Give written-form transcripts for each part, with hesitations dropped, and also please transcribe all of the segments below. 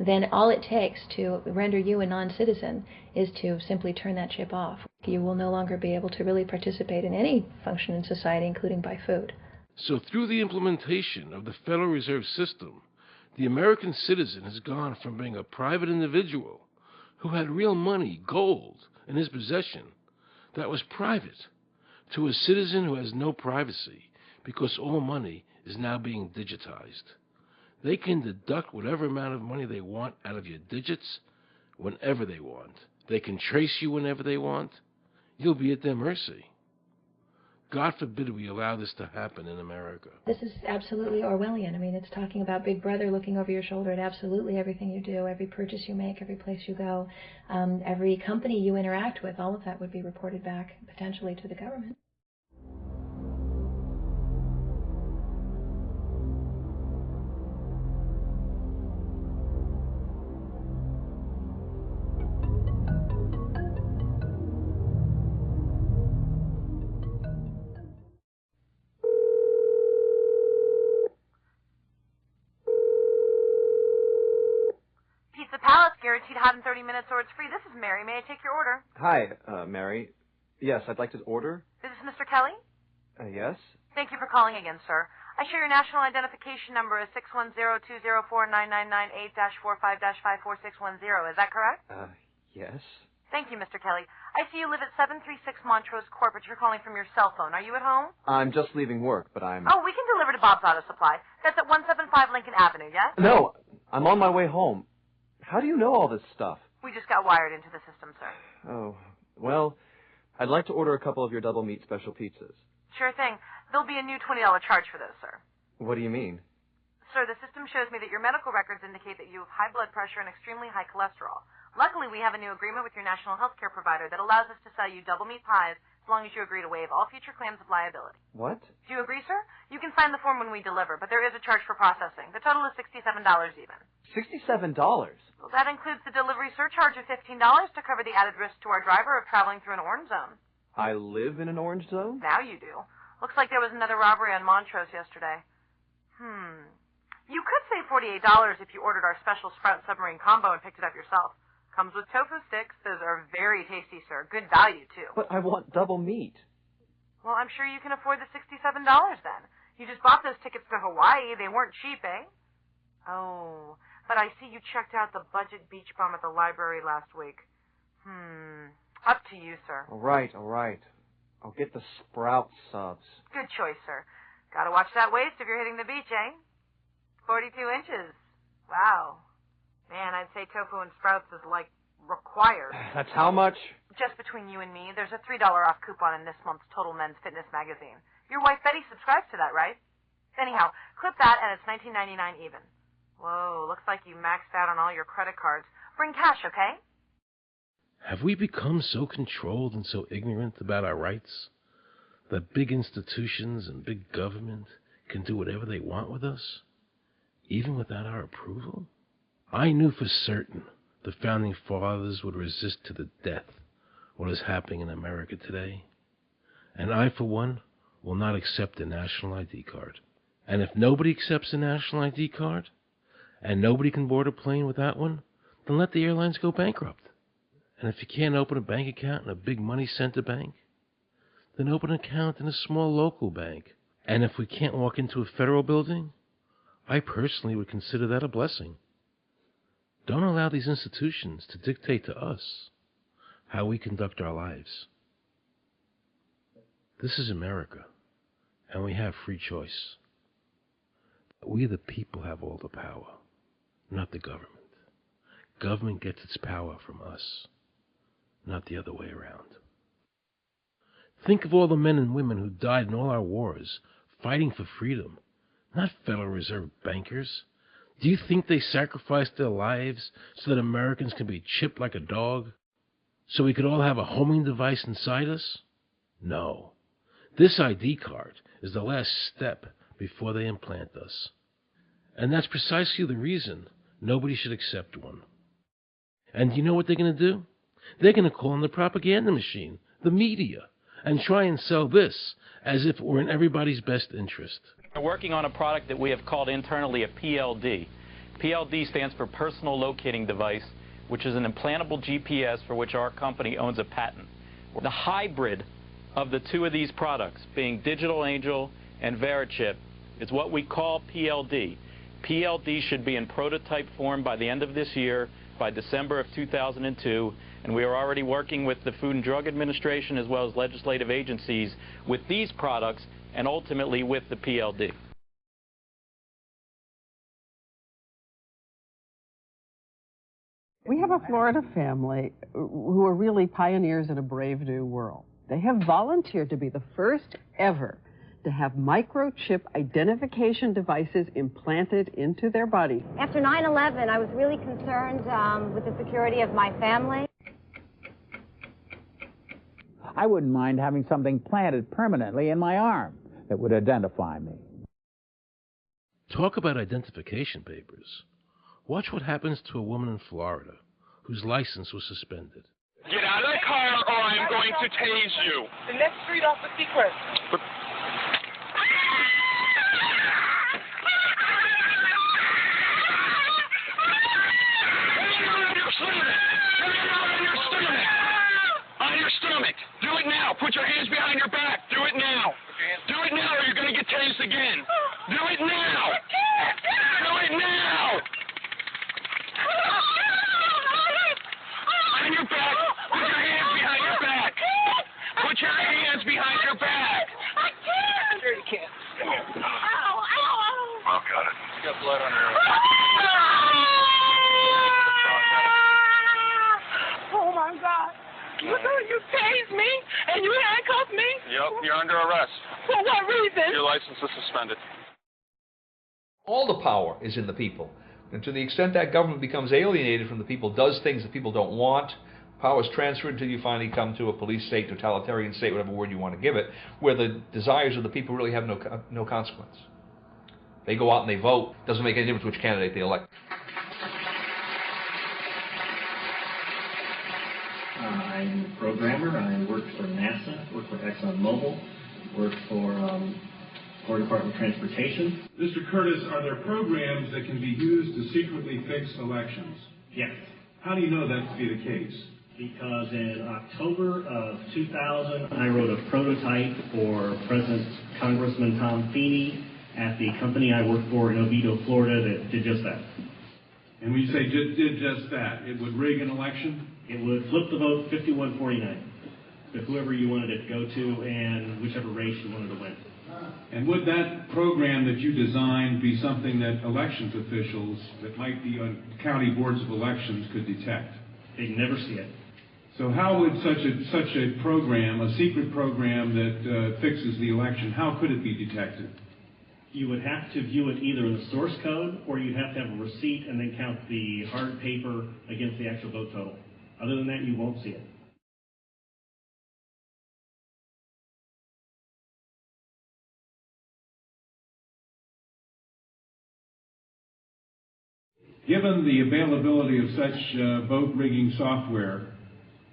then all it takes to render you a non-citizen is to simply turn that chip off. You will no longer be able to really participate in any function in society, including buy food. So through the implementation of the Federal Reserve System, the American citizen has gone from being a private individual who had real money, gold, in his possession that was private, to a citizen who has no privacy because all money is now being digitized. They can deduct whatever amount of money they want out of your digits whenever they want. They can trace you whenever they want. You'll be at their mercy. God forbid we allow this to happen in America. This is absolutely Orwellian. I mean, it's talking about Big Brother looking over your shoulder at absolutely everything you do, every purchase you make, every place you go, every company you interact with. All of that would be reported back potentially to the government. Guaranteed hot in 30 minutes or it's free. This is Mary. May I take your order? Hi, Mary. Yes, I'd like to order. Is this Mr. Kelly? Yes. Thank you for calling again, sir. I show your national identification number as 610-204-9998-45-54610. Is that correct? Yes. Thank you, Mr. Kelly. I see you live at 736 Montrose Court, but you're calling from your cell phone. Are you at home? I'm just leaving work, but I'm... Oh, we can deliver to Bob's Auto Supply. That's at 175 Lincoln Avenue, yes? No, I'm on my way home. How do you know all this stuff? We just got wired into the system, sir. Oh, well, I'd like to order a couple of your double meat special pizzas. Sure thing. There'll be a new $20 charge for those, sir. What do you mean? Sir, the system shows me that your medical records indicate that you have high blood pressure and extremely high cholesterol. Luckily, we have a new agreement with your national health care provider that allows us to sell you double meat pies as long as you agree to waive all future claims of liability. What? Do you agree, sir? You can sign the form when we deliver, but there is a charge for processing. The total is $67 even. $67? Well, that includes the delivery surcharge of $15 to cover the added risk to our driver of traveling through an orange zone. I live in an orange zone? Now you do. Looks like there was another robbery on Montrose yesterday. You could save $48 if you ordered our special Sprout Submarine Combo and picked it up yourself. Comes with tofu sticks. Those are very tasty, sir. Good value, too. But I want double meat. Well, I'm sure you can afford the $67 then. You just bought those tickets to Hawaii. They weren't cheap, eh? Oh, but I see you checked out the budget beach bum at the library last week. Up to you, sir. All right. I'll get the Sprout subs. Good choice, sir. Gotta watch that waist if you're hitting the beach, eh? 42 inches. Wow. Man, I'd say tofu and Sprouts is, like, required. That's how much? Just between you and me, there's a $3 off coupon in this month's Total Men's Fitness magazine. Your wife Betty subscribes to that, right? Anyhow, clip that and it's $19.99 even. Whoa, looks like you maxed out on all your credit cards. Bring cash, okay? Have we become so controlled and so ignorant about our rights that big institutions and big government can do whatever they want with us, even without our approval? I knew for certain the Founding Fathers would resist to the death what is happening in America today. And I, for one, will not accept a national ID card. And if nobody accepts a national ID card, and nobody can board a plane without one, then let the airlines go bankrupt. And if you can't open a bank account in a big money center bank, then open an account in a small local bank. And if we can't walk into a federal building, I personally would consider that a blessing. Don't allow these institutions to dictate to us how we conduct our lives. This is America, and we have free choice. But we the people have all the power, not the government. Government gets its power from us, not the other way around. Think of all the men and women who died in all our wars, fighting for freedom, not Federal Reserve bankers. Do you think they sacrificed their lives so that Americans can be chipped like a dog? So we could all have a homing device inside us? No. This ID card is the last step before they implant us. And that's precisely the reason nobody should accept one. And you know what they're going to do? They're going to call on the propaganda machine, the media, and try and sell this as if it were in everybody's best interest. We're working on a product that we have called internally a PLD. PLD stands for Personal Locating Device, which is an implantable GPS for which our company owns a patent. The hybrid of the two of these products, being Digital Angel and Verichip, is what we call PLD. PLD should be in prototype form by the end of this year, by December of 2002, and we are already working with the Food and Drug Administration as well as legislative agencies with these products and ultimately with the PLD. We have a Florida family who are really pioneers in a brave new world. They have volunteered to be the first ever to have microchip identification devices implanted into their body. After 9/11, I was really concerned with the security of my family. I wouldn't mind having something planted permanently in my arm that would identify me. Talk about identification papers. Watch what happens to a woman in Florida whose license was suspended. Get out of the car or I'm going to tase you. The next street off the Secret. But on your stomach. Do it now. Put your hands behind your back. Do it now. Do it now or you're going to get tased again. Do it now. Do it now. On your back. Put your hands behind your back. Put your hands behind your back. I can't. Sure you can't. Come here. Ow, ow, ow. Oh, got it. You got blood on her. Oh, my God. You tased me and you handcuffed me? Yep, you're under arrest. For what reason? Your license is suspended. All the power is in the people. And to the extent that government becomes alienated from the people, does things that people don't want, power is transferred until you finally come to a police state, totalitarian state, whatever word you want to give it, where the desires of the people really have no consequence. They go out and they vote. Doesn't make any difference which candidate they elect. I'm a programmer. I work for NASA, work for ExxonMobil, work for Florida Department of Transportation. Mr. Curtis, are there programs that can be used to secretly fix elections? Yes. How do you know that to be the case? Because in October of 2000, I wrote a prototype for President Congressman Tom Feeney at the company I work for in Oviedo, Florida, that did just that. And when you say did just that, it would rig an election? It would flip the vote 51-49 with whoever you wanted it to go to and whichever race you wanted to win. And would that program that you designed be something that elections officials that might be on county boards of elections could detect? They'd never see it. So how would such a program, a secret program that fixes the election, how could it be detected? You would have to view it either in the source code or you'd have to have a receipt and then count the hard paper against the actual vote total. Other than that, you won't see it. Given the availability of such vote rigging software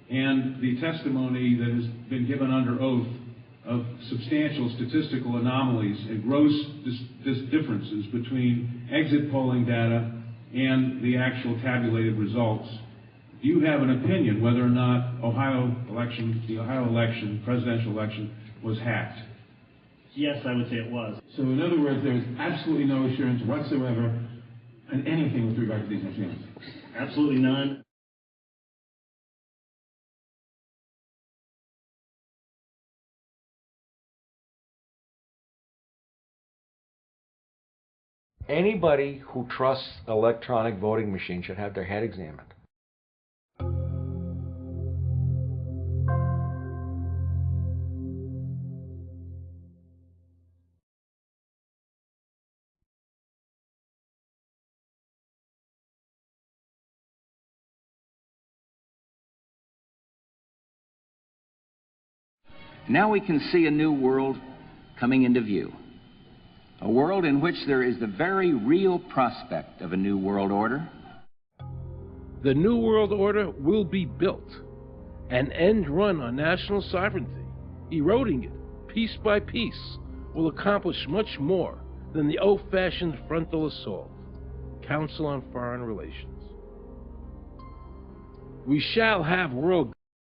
and the testimony that has been given under oath of substantial statistical anomalies and gross differences between exit polling data and the actual tabulated results, do you have an opinion whether or not the Ohio election, presidential election, was hacked? Yes, I would say it was. So in other words, there is absolutely no assurance whatsoever in anything with regard to these machines? Absolutely none. Anybody who trusts electronic voting machines should have their head examined. Now we can see a new world coming into view. A world in which there is the very real prospect of a new world order. The New World Order will be built. An end run on national sovereignty, eroding it piece by piece, will accomplish much more than the old-fashioned frontal assault. Council on Foreign Relations. We shall have world